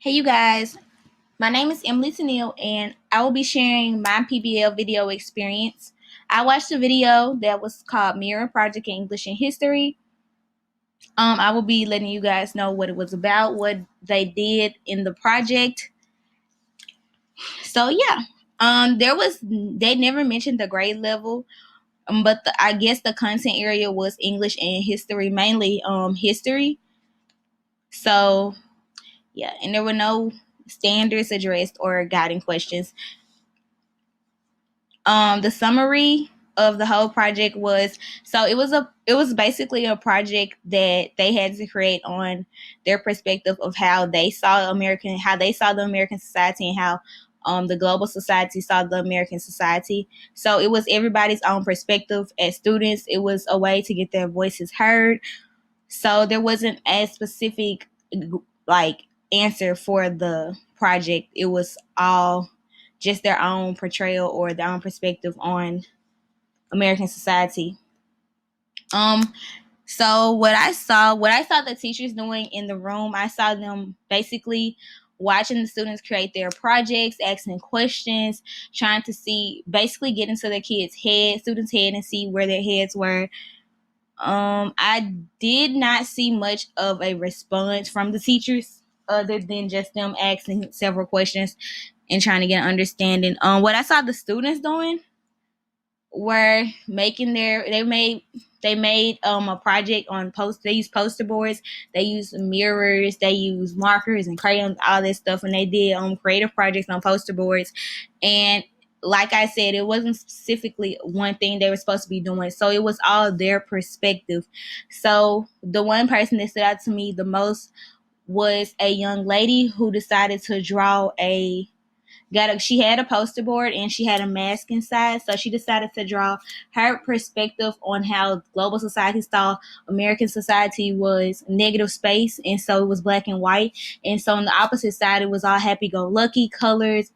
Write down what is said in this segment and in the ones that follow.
Hey you guys, my name is Emily Tennial and I will be sharing my PBL video experience. I watched a video that was called Mirror Project English and History. I will be letting you guys know what it was about, what they did in the project. So yeah, they never mentioned the grade level, but I guess the content area was English and history, mainly history. So yeah, and there were no standards addressed or guiding questions. The summary of the whole project was, so it was basically a project that they had to create on their perspective of how they saw the American society, and how the global society saw the American society. So it was everybody's own perspective. As students, it was a way to get their voices heard. So there wasn't a specific like answer for the project. It was all just their own portrayal or their own perspective on American society. So what I saw the teachers doing in the room, I saw them basically watching the students create their projects, asking questions, trying to basically get into their students' head, and see where their heads were. I did not see much of a response from the teachers other than just them asking several questions and trying to get an understanding. What I saw the students doing were they made a project on they used poster boards, they used mirrors, they used markers and crayons, all this stuff, and they did creative projects on poster boards. And like I said, it wasn't specifically one thing they were supposed to be doing, so it was all their perspective. So the one person that stood out to me the most was a young lady who decided to draw she had a poster board and she had a mask inside, so she decided to draw her perspective on how global society saw American society was negative space, and so it was black and white. And so on the opposite side, it was all happy-go-lucky colors,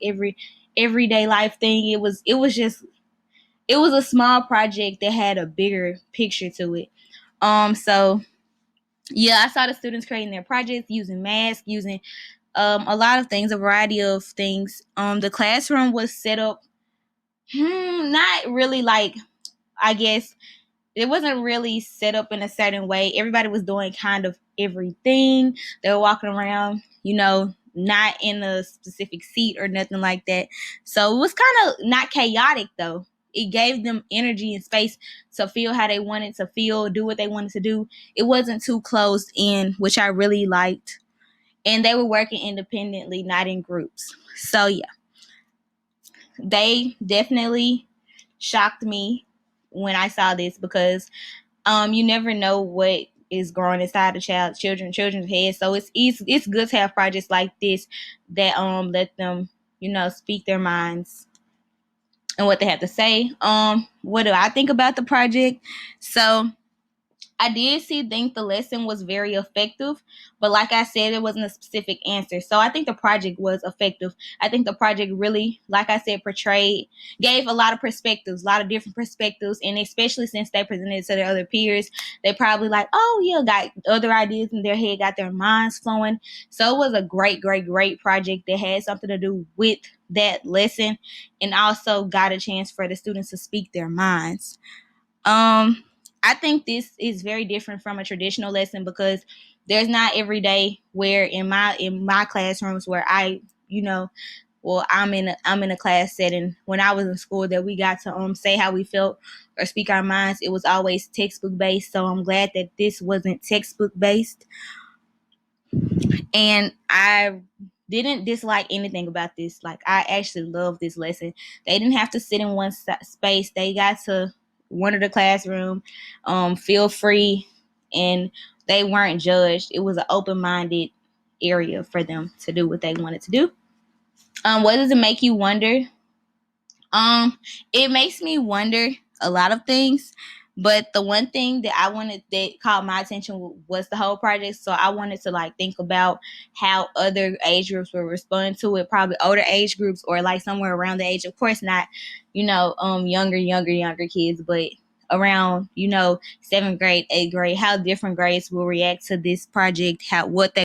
everyday life thing. It was a small project that had a bigger picture to it. So yeah, I saw the students creating their projects using masks, using a lot of things, a variety of things. The classroom was set up, not really like, I guess it wasn't really set up in a certain way. Everybody was doing kind of everything. They were walking around, not in a specific seat or nothing like that. So it was kind of not chaotic though. It gave them energy and space to feel how they wanted to feel, do what they wanted to do. It wasn't too closed in, which I really liked. And they were working independently, not in groups. So yeah, they definitely shocked me when I saw this, because you never know what is growing inside the children's heads. So it's good to have projects like this that let them speak their minds and what they have to say. What do I think about the project? So I did think the lesson was very effective, but like I said, it wasn't a specific answer. So I think the project was effective. I think the project really, like I said, gave a lot of perspectives, a lot of different perspectives, and especially since they presented it to their other peers, they probably like, oh yeah, got other ideas in their head, got their minds flowing. So it was a great, great, great project that had something to do with that lesson, and also got a chance for the students to speak their minds. I think this is very different from a traditional lesson, because there's not every day where in my classrooms where I'm in a class setting. When I was in school, that we got to say how we felt or speak our minds. It was always textbook based. So I'm glad that this wasn't textbook based. And I didn't dislike anything about this. Like, I actually love this lesson. They didn't have to sit in one space. They got to wander the classroom, feel free, and they weren't judged. It was an open-minded area for them to do what they wanted to do. What does it make you wonder? It makes me wonder a lot of things, but the one thing that caught my attention was the whole project. So I wanted to think about how other age groups will respond to it, probably older age groups, or like somewhere around the age, of course not, younger kids, but around, 7th grade, 8th grade, how different grades will react to this project, what they